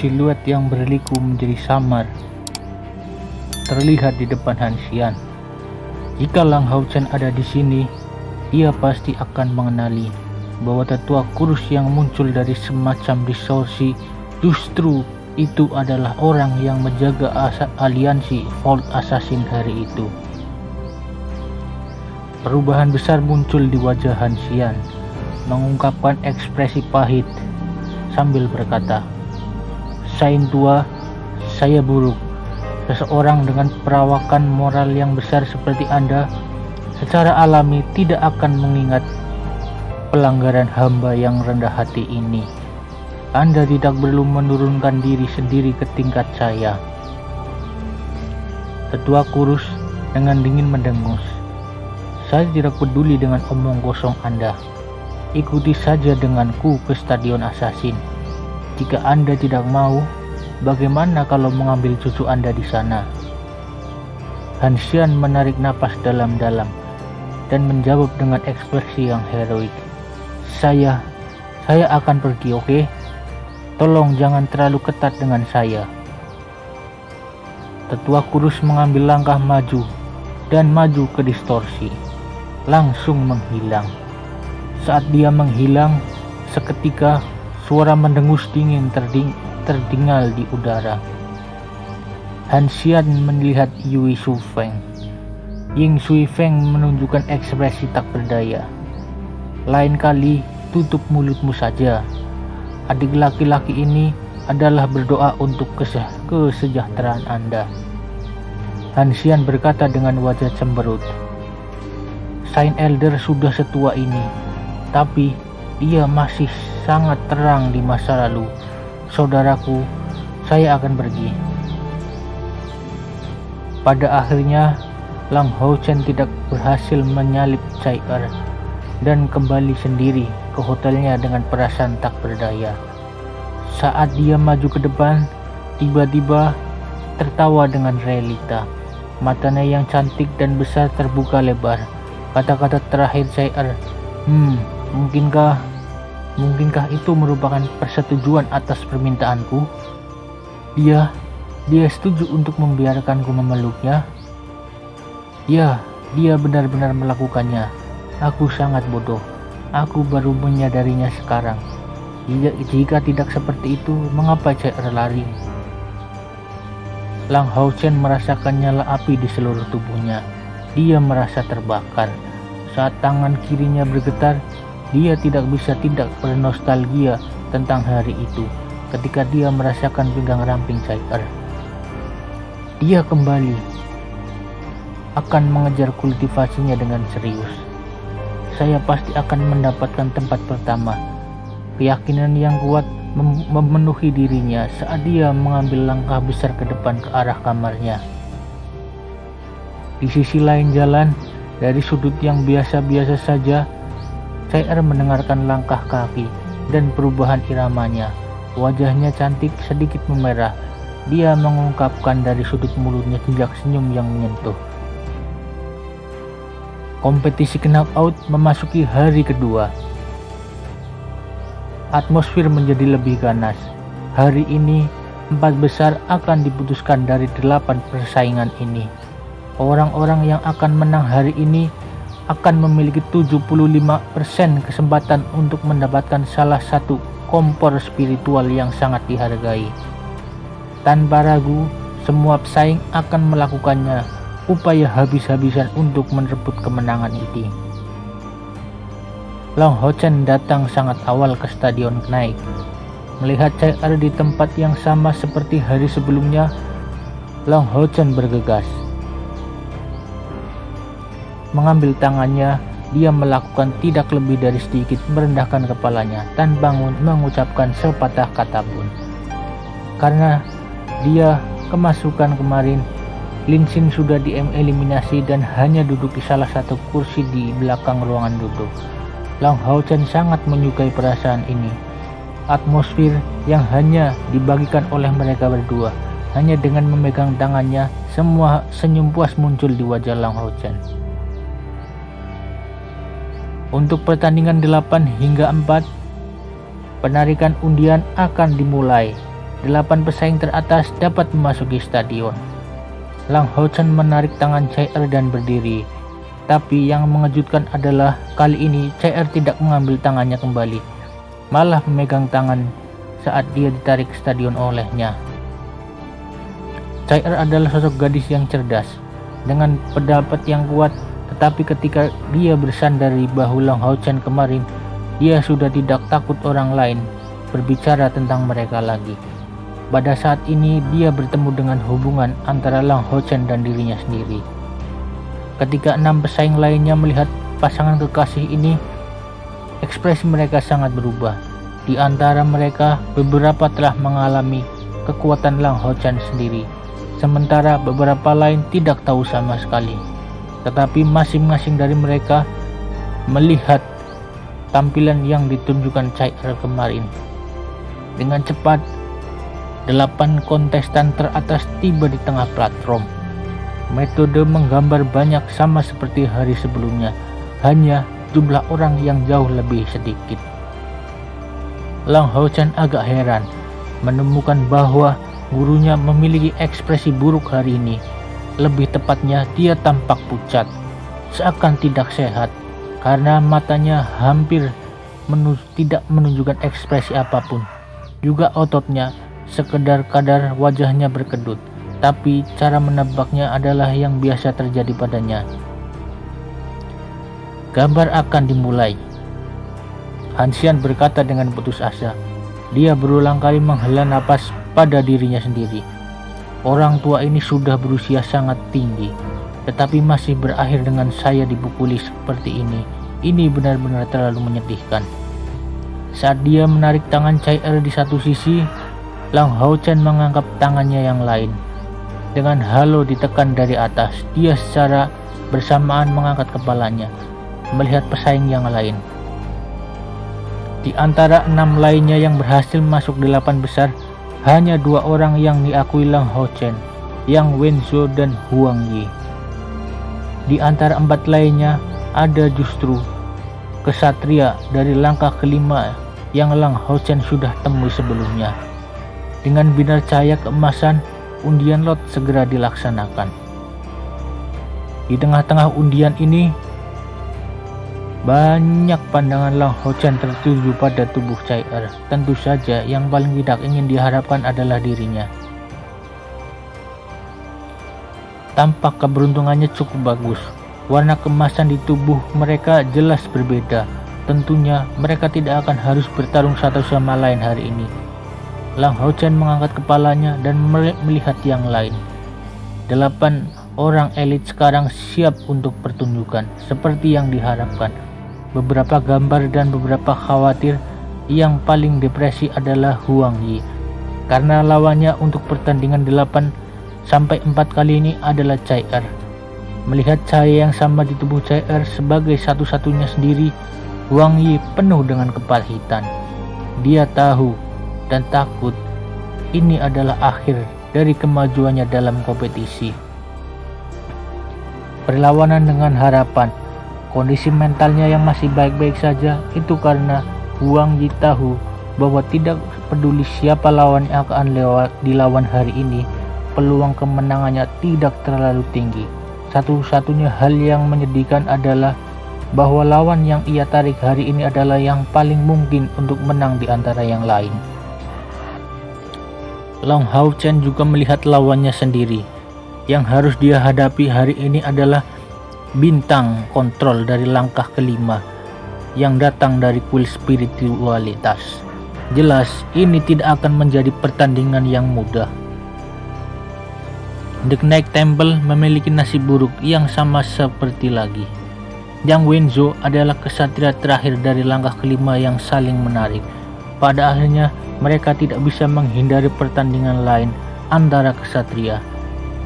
siluet yang berliku menjadi samar terlihat di depan Han Xian. Jika Lang Hao Chen ada di sini, ia pasti akan mengenali bahwa tetua kurus yang muncul dari semacam distorsi justru itu adalah orang yang menjaga aliansi Vault Assassin hari itu. Perubahan besar muncul di wajah Han Xian, mengungkapkan ekspresi pahit sambil berkata, "Sain tua, saya buruk. Seseorang dengan perawakan moral yang besar seperti Anda secara alami tidak akan mengingat pelanggaran hamba yang rendah hati ini. Anda tidak perlu menurunkan diri sendiri ke tingkat saya." Tetua kurus dengan dingin mendengus. "Saya tidak peduli dengan omong kosong Anda. Ikuti saja denganku ke Stadion Assassin. Jika Anda tidak mau, bagaimana kalau mengambil cucu Anda di sana?" Han Xian menarik napas dalam-dalam dan menjawab dengan ekspresi yang heroik, Saya akan pergi, oke? Tolong jangan terlalu ketat dengan saya." Tetua kurus mengambil langkah maju dan maju ke distorsi, langsung menghilang. Saat dia menghilang, seketika suara mendengus dingin terdengar di udara. Han Xian melihat Yue Shufeng. Ying Sui Feng menunjukkan ekspresi tak berdaya. "Lain kali tutup mulutmu saja. Adik laki-laki ini adalah berdoa untuk kesejahteraan Anda." Han Xian berkata dengan wajah cemberut. "Saint Elder sudah setua ini, tapi dia masih sangat terang di masa lalu. Saudaraku, saya akan pergi." Pada akhirnya, Lang Hao Chen tidak berhasil menyalip Cai Er dan kembali sendiri ke hotelnya dengan perasaan tak berdaya. Saat dia maju ke depan, tiba-tiba tertawa dengan realita. Matanya yang cantik dan besar terbuka lebar. Kata-kata terakhir Cai Er, Mungkinkah itu merupakan persetujuan atas permintaanku? Dia setuju untuk membiarkanku memeluknya? Ya, dia benar-benar melakukannya. Aku sangat bodoh. Aku baru menyadarinya sekarang. Jika tidak seperti itu, mengapa Cai Er lari? Lang Hao Chen merasakan nyala api di seluruh tubuhnya. Dia merasa terbakar. Saat tangan kirinya bergetar, dia tidak bisa tidak bernostalgia tentang hari itu ketika dia merasakan pinggang ramping Cai Er. Dia kembali akan mengejar kultivasinya dengan serius. Saya pasti akan mendapatkan tempat pertama. Keyakinan yang kuat memenuhi dirinya saat dia mengambil langkah besar ke depan ke arah kamarnya. Di sisi lain jalan, dari sudut yang biasa-biasa saja, Cai Er mendengarkan langkah kaki dan perubahan iramanya. Wajahnya cantik sedikit memerah. Dia mengungkapkan dari sudut mulutnya jejak senyum yang menyentuh. Kompetisi knockout memasuki hari kedua. Atmosfer menjadi lebih ganas. Hari ini 4 besar akan diputuskan dari 8 persaingan ini. Orang-orang yang akan menang hari ini akan memiliki 75% kesempatan untuk mendapatkan salah satu kompor spiritual yang sangat dihargai. Tanpa ragu, semua pesaing akan melakukannya upaya habis-habisan untuk merebut kemenangan ini. Lang Hao Chen datang sangat awal ke Stadion Knight. Melihat Cai Er di tempat yang sama seperti hari sebelumnya, Lang Hao Chen bergegas. Mengambil tangannya, dia melakukan tidak lebih dari sedikit merendahkan kepalanya tanpa mengucapkan sepatah kata pun. Karena dia kemasukan kemarin, Lin Xin sudah dieliminasi dan hanya duduk di salah satu kursi di belakang ruangan duduk. Lang Hao Chen sangat menyukai perasaan ini. Atmosfer yang hanya dibagikan oleh mereka berdua. Hanya dengan memegang tangannya, semua senyum puas muncul di wajah Lang Hao Chen. Untuk pertandingan 8 hingga 4, penarikan undian akan dimulai. 8 pesaing teratas dapat memasuki stadion. Lang Hao-Chen menarik tangan Chai-Er dan berdiri. Tapi yang mengejutkan adalah kali ini Chai-Er tidak mengambil tangannya kembali, malah memegang tangan saat dia ditarik ke stadion olehnya. Chai-Er adalah sosok gadis yang cerdas, dengan pendapat yang kuat, tetapi ketika dia bersandar di bahu Lang Hao-Chen kemarin, dia sudah tidak takut orang lain berbicara tentang mereka lagi. Pada saat ini dia bertemu dengan hubungan antara Lang Hao-Chen dan dirinya sendiri. Ketika 6 pesaing lainnya melihat pasangan kekasih ini, ekspresi mereka sangat berubah. Di antara mereka, beberapa telah mengalami kekuatan Lang Hao-Chen sendiri, sementara beberapa lain tidak tahu sama sekali. Tetapi masing-masing dari mereka melihat tampilan yang ditunjukkan Chai-Er kemarin. Dengan cepat, 8 kontestan teratas tiba di tengah platform. Metode menggambar banyak sama seperti hari sebelumnya, hanya jumlah orang yang jauh lebih sedikit. Lang Hao-Chen agak heran menemukan bahwa gurunya memiliki ekspresi buruk hari ini. Lebih tepatnya, dia tampak pucat, seakan tidak sehat, karena matanya hampir tidak menunjukkan ekspresi apapun. Juga ototnya sekedar kadar wajahnya berkedut, tapi cara menebaknya adalah yang biasa terjadi padanya. Gambar akan dimulai, Han Xian berkata dengan putus asa. Dia berulang kali menghela napas pada dirinya sendiri. Orang tua ini sudah berusia sangat tinggi, tetapi masih berakhir dengan saya dipukuli seperti ini. Ini benar-benar terlalu menyedihkan. Saat dia menarik tangan Chai-Er di satu sisi, Lang Hao-Chen mengangkat tangannya yang lain. Dengan halo ditekan dari atas, dia secara bersamaan mengangkat kepalanya, melihat pesaing yang lain. Di antara 6 lainnya yang berhasil masuk 8 besar, hanya 2 orang yang diakui Lang Hao-Chen, Yang Wenzhou dan Huang Yi. Di antara 4 lainnya, ada justru kesatria dari langkah kelima yang Lang Hao-Chen sudah temui sebelumnya. Dengan binar cahaya keemasan, undian lot segera dilaksanakan. Di tengah-tengah undian ini, banyak pandangan Lang Hao-Chen tertuju pada tubuh Chai-Er. Tentu saja yang paling tidak ingin diharapkan adalah dirinya. Tampak keberuntungannya cukup bagus. Warna kemasan di tubuh mereka jelas berbeda. Tentunya mereka tidak akan harus bertarung satu sama lain hari ini. Lang Hao-Chen mengangkat kepalanya dan melihat yang lain. 8 orang elit sekarang siap untuk pertunjukan, seperti yang diharapkan. Beberapa gambar dan beberapa khawatir. Yang paling depresi adalah Huang Yi, karena lawannya untuk pertandingan 8-4 kali ini adalah Chai-Er. Melihat cahaya yang sama di tubuh Chai-Er sebagai satu-satunya sendiri, Huang Yi penuh dengan kepahitan. Dia tahu dan takut ini adalah akhir dari kemajuannya dalam kompetisi. Perlawanan dengan harapan. Kondisi mentalnya yang masih baik-baik saja itu karena Huang Yi tahu bahwa tidak peduli siapa lawan yang akan dilawan hari ini, peluang kemenangannya tidak terlalu tinggi. Satu-satunya hal yang menyedihkan adalah bahwa lawan yang ia tarik hari ini adalah yang paling mungkin untuk menang di antara yang lain. Lang Hao-Chen juga melihat lawannya sendiri. Yang harus dia hadapi hari ini adalah bintang kontrol dari langkah kelima yang datang dari kuil spiritualitas. Jelas ini tidak akan menjadi pertandingan yang mudah. The Knight Temple memiliki nasib buruk yang sama seperti lagi. Yang Wenzhou adalah kesatria terakhir dari langkah kelima yang saling menarik. Pada akhirnya mereka tidak bisa menghindari pertandingan lain antara kesatria.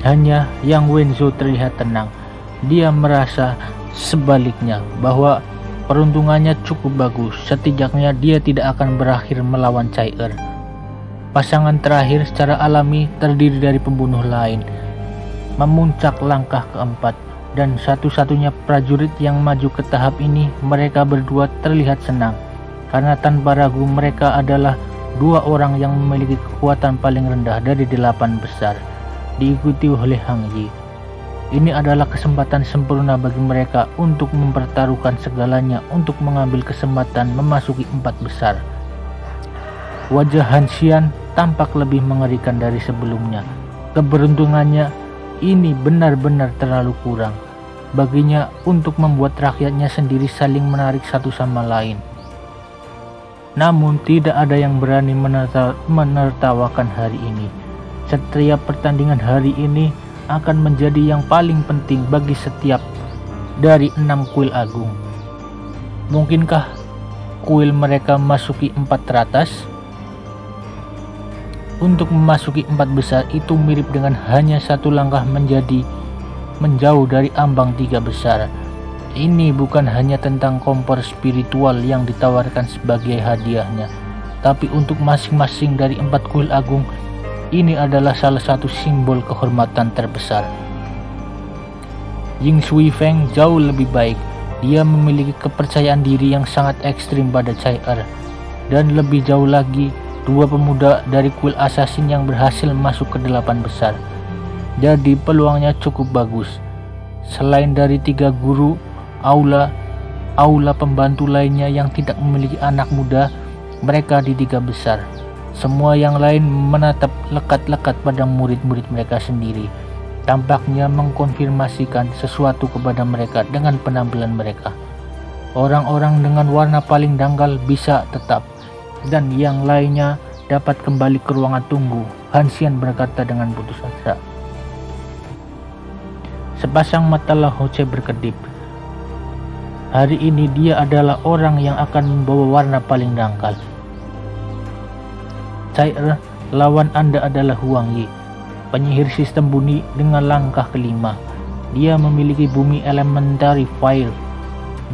Hanya Yang Wenzhou terlihat tenang. Dia merasa sebaliknya bahwa peruntungannya cukup bagus. Setidaknya dia tidak akan berakhir melawan Chai-Er. Pasangan terakhir secara alami terdiri dari pembunuh lain. Memuncak langkah keempat dan satu-satunya prajurit yang maju ke tahap ini, mereka berdua terlihat senang karena tanpa ragu mereka adalah dua orang yang memiliki kekuatan paling rendah dari 8 besar, diikuti oleh Hang Yi. Ini adalah kesempatan sempurna bagi mereka untuk mempertaruhkan segalanya untuk mengambil kesempatan memasuki 4 besar. Wajah Han Xian tampak lebih mengerikan dari sebelumnya. Keberuntungannya ini benar-benar terlalu kurang baginya untuk membuat rakyatnya sendiri saling menarik satu sama lain. Namun tidak ada yang berani menertawakan hari ini. Setiap pertandingan hari ini akan menjadi yang paling penting bagi setiap dari 6 kuil agung. Mungkinkah kuil mereka masuki 4 teratas? Untuk memasuki 4 besar itu mirip dengan hanya satu langkah menjauh dari ambang 3 besar. Ini bukan hanya tentang kompor spiritual yang ditawarkan sebagai hadiahnya, tapi untuk masing-masing dari 4 kuil agung, ini adalah salah satu simbol kehormatan terbesar. Ying Shui Feng jauh lebih baik. Dia memiliki kepercayaan diri yang sangat ekstrim pada Chai dan lebih jauh lagi, 2 pemuda dari kuil assassin yang berhasil masuk ke 8 besar. Jadi peluangnya cukup bagus. Selain dari 3 guru, aula pembantu lainnya yang tidak memiliki anak muda, mereka di 3 besar. Semua yang lain menatap lekat-lekat pada murid-murid mereka sendiri. Tampaknya mengkonfirmasikan sesuatu kepada mereka dengan penampilan mereka. Orang-orang dengan warna paling dangkal bisa tetap, dan yang lainnya dapat kembali ke ruangan tunggu. Han Xian berkata dengan putus asa. Sepasang mata Lao Hoce berkedip. Hari ini dia adalah orang yang akan membawa warna paling dangkal. Chai lawan Anda adalah Huang Yi, penyihir sistem bumi dengan langkah kelima. Dia memiliki bumi elementary fire.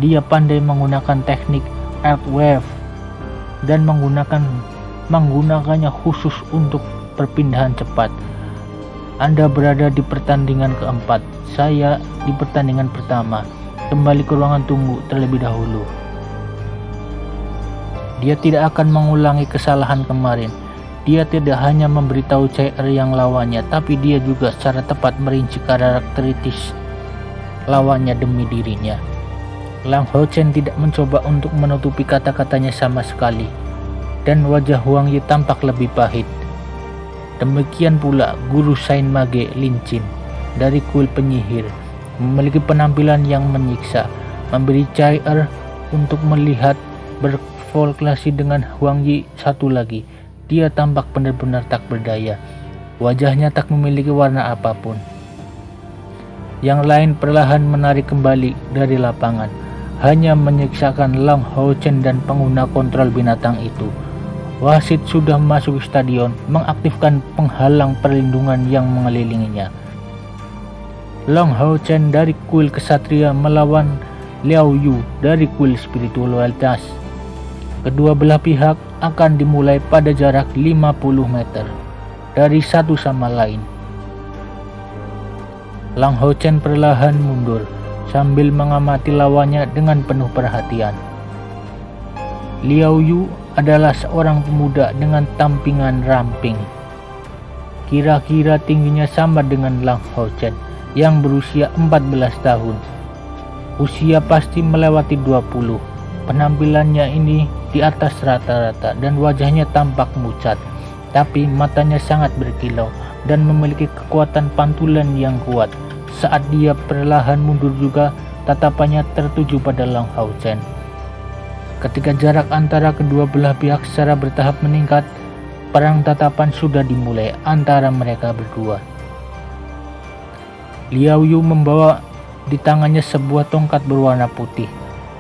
Dia pandai menggunakan teknik Earth Wave dan menggunakannya khusus untuk perpindahan cepat. Anda berada di pertandingan keempat, saya di pertandingan pertama. Kembali ke ruangan tunggu terlebih dahulu. Dia tidak akan mengulangi kesalahan kemarin. Dia tidak hanya memberitahu Chai yang lawannya, tapi dia juga secara tepat merinci karakteristik lawannya demi dirinya. Lang Houchen tidak mencoba untuk menutupi kata-katanya sama sekali, dan wajah Huang Yi tampak lebih pahit. Demikian pula guru Sain Mage Lin Chin dari kuil penyihir, memiliki penampilan yang menyiksa, memberi Chai untuk melihat berfolklasi dengan Huang Yi satu lagi. Dia tampak benar-benar tak berdaya. Wajahnya tak memiliki warna apapun. Yang lain perlahan menarik kembali dari lapangan, hanya menyiksakan Lang Houchen dan pengguna kontrol binatang itu. Wasit sudah masuk stadion, mengaktifkan penghalang perlindungan yang mengelilinginya. Lang Houchen dari kuil kesatria melawan Liao Yu dari kuil spiritualitas. Kedua belah pihak akan dimulai pada jarak 50 meter dari satu sama lain. Lang Houchen perlahan mundur sambil mengamati lawannya dengan penuh perhatian. Liao Yu adalah seorang pemuda dengan tampingan ramping. Kira-kira tingginya sama dengan Lang Houchen yang berusia 14 tahun. Usia pasti melewati 20. Penampilannya ini di atas rata-rata dan wajahnya tampak pucat, tapi matanya sangat berkilau dan memiliki kekuatan pantulan yang kuat. Saat dia perlahan mundur juga, tatapannya tertuju pada Lang Houchen. Ketika jarak antara kedua belah pihak secara bertahap meningkat, perang tatapan sudah dimulai antara mereka berdua. Liao Yu membawa di tangannya sebuah tongkat berwarna putih.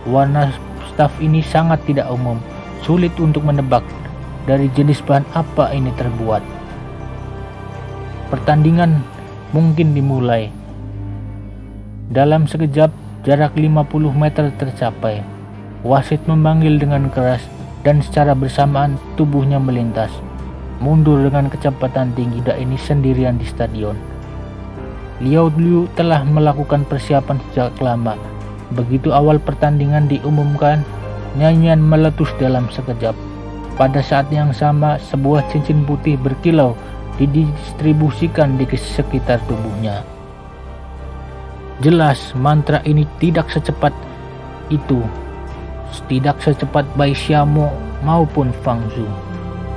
Warna staf ini sangat tidak umum, sulit untuk menebak dari jenis bahan apa ini terbuat. Pertandingan mungkin dimulai. Dalam sekejap, jarak 50 meter tercapai. Wasit memanggil dengan keras dan secara bersamaan tubuhnya melintas, mundur dengan kecepatan tinggi. Ini sendirian di stadion. Liao Yu telah melakukan persiapan sejak lama. Begitu awal pertandingan diumumkan, nyanyian meletus dalam sekejap. Pada saat yang sama, sebuah cincin putih berkilau didistribusikan di sekitar tubuhnya. Jelas mantra ini tidak secepat itu, tidak secepat Bai Xiamo maupun Fang Zhu.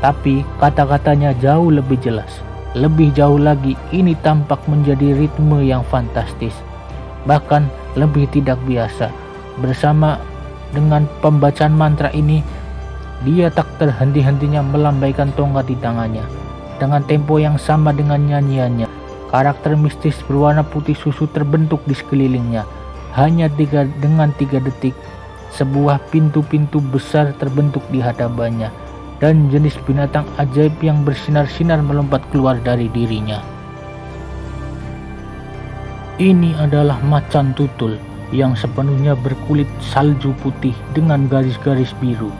Tapi kata-katanya jauh lebih jelas. Lebih jauh lagi, ini tampak menjadi ritme yang fantastis, bahkan lebih tidak biasa. Bersama dengan pembacaan mantra ini, dia tak terhenti-hentinya melambaikan tongkat di tangannya. Dengan tempo yang sama dengan nyanyiannya, karakter mistis berwarna putih susu terbentuk di sekelilingnya. Hanya dengan 3 detik, sebuah pintu-pintu besar terbentuk di hadapannya, dan jenis binatang ajaib yang bersinar-sinar melompat keluar dari dirinya. Ini adalah macan tutul yang sepenuhnya berkulit salju putih dengan garis-garis biru.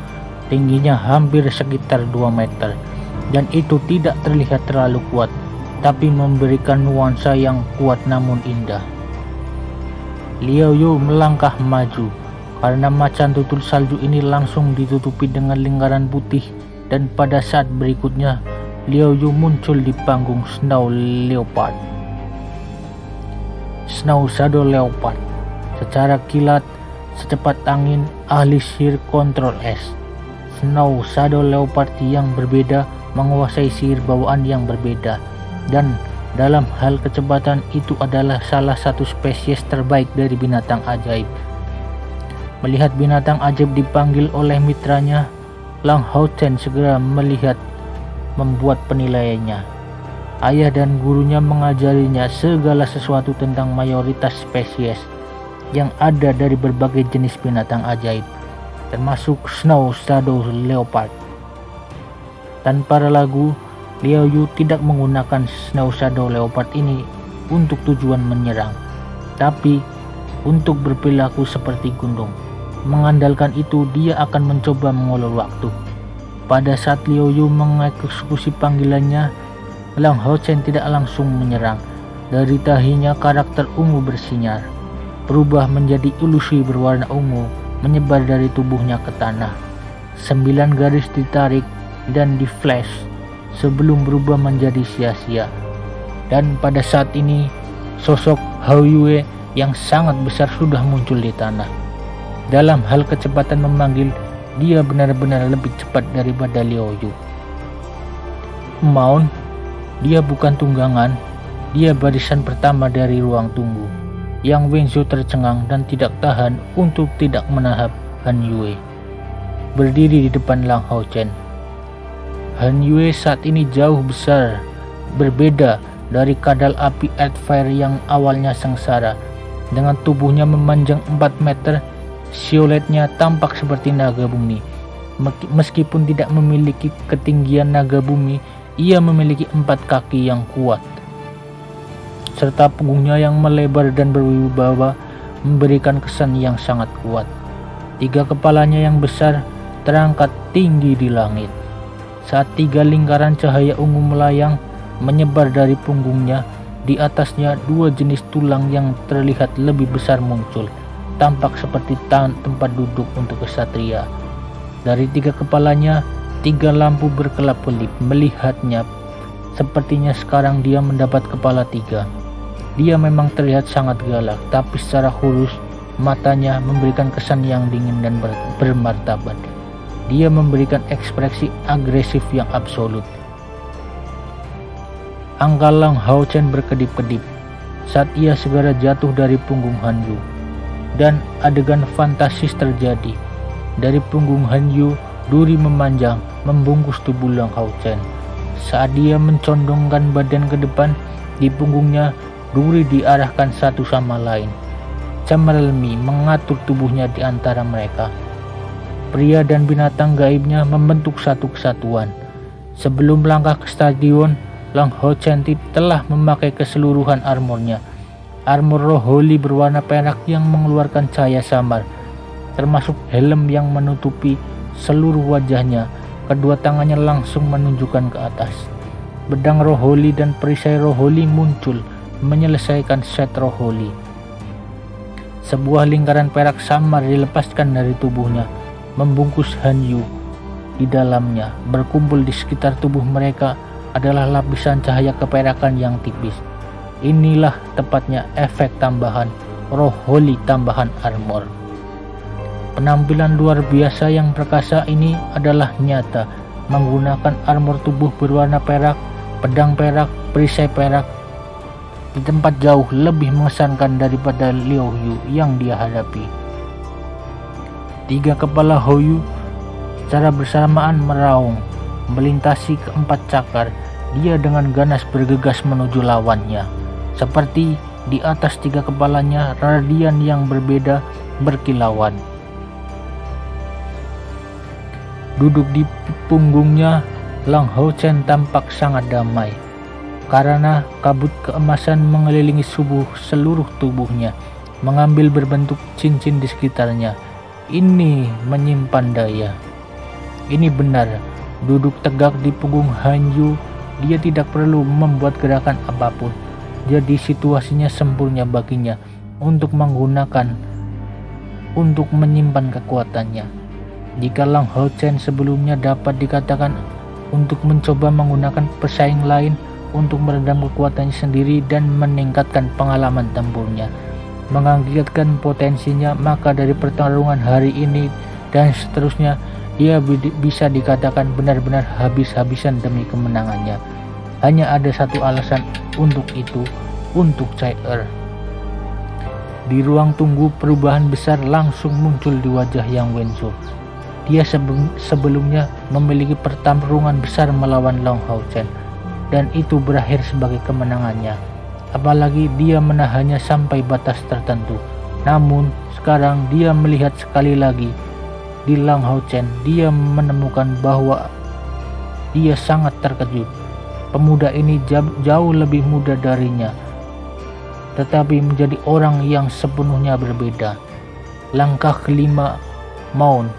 Tingginya hampir sekitar 2 meter, dan itu tidak terlihat terlalu kuat, tapi memberikan nuansa yang kuat namun indah. Liao Yu melangkah maju, karena macan tutul salju ini langsung ditutupi dengan lingkaran putih, dan pada saat berikutnya Liao Yu muncul di panggung Snow Shadow Leopard. Secara kilat, secepat angin, ahli sihir kontrol es. Snow Shadow Leopard yang berbeda menguasai sihir bawaan yang berbeda, dan dalam hal kecepatan itu adalah salah satu spesies terbaik dari binatang ajaib. Melihat binatang ajaib dipanggil oleh mitranya, Lang Hao-chen segera membuat penilaiannya. Ayah dan gurunya mengajarinya segala sesuatu tentang mayoritas spesies yang ada dari berbagai jenis binatang ajaib, termasuk Snow Shadow Leopard. Tanpa ragu, Liao Yu tidak menggunakan Snow Shadow Leopard ini untuk tujuan menyerang, tapi untuk berperilaku seperti gunung. Mengandalkan itu, dia akan mencoba mengulur waktu. Pada saat Liao Yu mengeksekusi panggilannya, Lang Hao-chen tidak langsung menyerang. Dari tahinya karakter ungu bersinar, berubah menjadi ilusi berwarna ungu, menyebar dari tubuhnya ke tanah. 9 garis ditarik dan di flash sebelum berubah menjadi sia-sia. Dan pada saat ini, sosok Hao Yue yang sangat besar sudah muncul di tanah. Dalam hal kecepatan memanggil, dia benar-benar lebih cepat daripada Liao Yu. Mount, dia bukan tunggangan, dia barisan pertama dari ruang tunggu. Yang Wenzhou tercengang dan tidak tahan untuk tidak menahap Han Yue berdiri di depan Lang Hao-chen. Han Yue saat ini jauh besar, berbeda dari kadal api Earthfire yang awalnya sengsara. Dengan tubuhnya memanjang 4 meter, sioletnya tampak seperti naga bumi. Meskipun tidak memiliki ketinggian naga bumi, ia memiliki 4 kaki yang kuat, serta punggungnya yang melebar dan berwibawa memberikan kesan yang sangat kuat. 3 kepalanya yang besar terangkat tinggi di langit, saat 3 lingkaran cahaya ungu melayang menyebar dari punggungnya. Di atasnya 2 jenis tulang yang terlihat lebih besar muncul, tampak seperti tempat duduk untuk kesatria. Dari 3 kepalanya, 3 lampu berkelap-kelip melihatnya. Sepertinya sekarang dia mendapat kepala 3. Dia memang terlihat sangat galak, tapi secara khusus matanya memberikan kesan yang dingin dan bermartabat. Dia memberikan ekspresi agresif yang absolut. Angka Lang Hao-chen berkedip-kedip saat ia segera jatuh dari punggung Han Yu, dan adegan fantastis terjadi. Dari punggung Han Yu, duri memanjang membungkus tubuh Lang Hao-chen. Saat dia mencondongkan badan ke depan, di punggungnya duri diarahkan satu sama lain. Camarelmi mengatur tubuhnya di antara mereka. Pria dan binatang gaibnya membentuk satu kesatuan. Sebelum melangkah ke stadion, Lang Hao-chen telah memakai keseluruhan armornya. Armor roh Holy berwarna perak yang mengeluarkan cahaya samar, termasuk helm yang menutupi seluruh wajahnya. Kedua tangannya langsung menunjukkan ke atas. Pedang roh Holy dan perisai roh Holy muncul menyelesaikan set roh Holy. Sebuah lingkaran perak samar dilepaskan dari tubuhnya, membungkus Han Yu. di dalamnya berkumpul di sekitar tubuh mereka adalah lapisan cahaya keperakan yang tipis. Inilah tepatnya efek tambahan roh holy tambahan armor. Penampilan luar biasa yang perkasa ini adalah nyata, menggunakan armor tubuh berwarna perak, pedang perak, perisai perak, di tempat jauh lebih mengesankan daripada Liu Yu yang dia hadapi. 3 kepala Hou secara bersamaan meraung, melintasi keempat cakar. Dia dengan ganas bergegas menuju lawannya. Seperti di atas 3 kepalanya, radian yang berbeda berkilauan. Duduk di punggungnya, Lang Houchen tampak sangat damai, karena kabut keemasan mengelilingi seluruh tubuhnya, mengambil berbentuk cincin di sekitarnya. Ini menyimpan daya. Ini benar, duduk tegak di punggung Han Yu, dia tidak perlu membuat gerakan apapun. Jadi situasinya sempurna baginya untuk menyimpan kekuatannya. Jika Lang Houchen sebelumnya dapat dikatakan untuk mencoba menggunakan pesaing lain untuk meredam kekuatannya sendiri dan meningkatkan pengalaman tempurnya, mengagetkan potensinya, maka dari pertarungan hari ini dan seterusnya dia bisa dikatakan benar-benar habis-habisan demi kemenangannya. Hanya ada satu alasan untuk itu, untuk Cai Er. Di ruang tunggu, perubahan besar langsung muncul di wajah Yang Wenzo. Dia sebelumnya memiliki pertarungan besar melawan Lang Houchen, dan itu berakhir sebagai kemenangannya. Apalagi dia menahannya sampai batas tertentu. Namun sekarang dia melihat sekali lagi di Lang Houchen, dia menemukan bahwa dia sangat terkejut. Pemuda ini jauh lebih muda darinya, tetapi menjadi orang yang sepenuhnya berbeda. Langkah kelima Mount,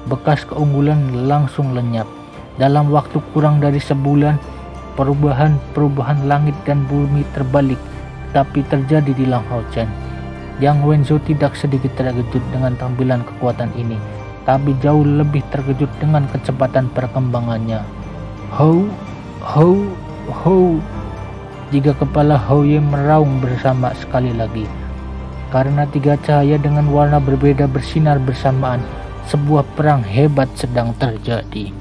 bekas keunggulan langsung lenyap. Dalam waktu kurang dari sebulan, perubahan langit dan bumi terbalik, tapi terjadi di Lang Houchen. Yang Wenzo tidak sedikit terkejut dengan tampilan kekuatan ini, tapi jauh lebih terkejut dengan kecepatan perkembangannya. Hou. 3 kepala Hou Ye meraung bersama sekali lagi. Karena 3 cahaya dengan warna berbeda bersinar bersamaan, sebuah perang hebat sedang terjadi.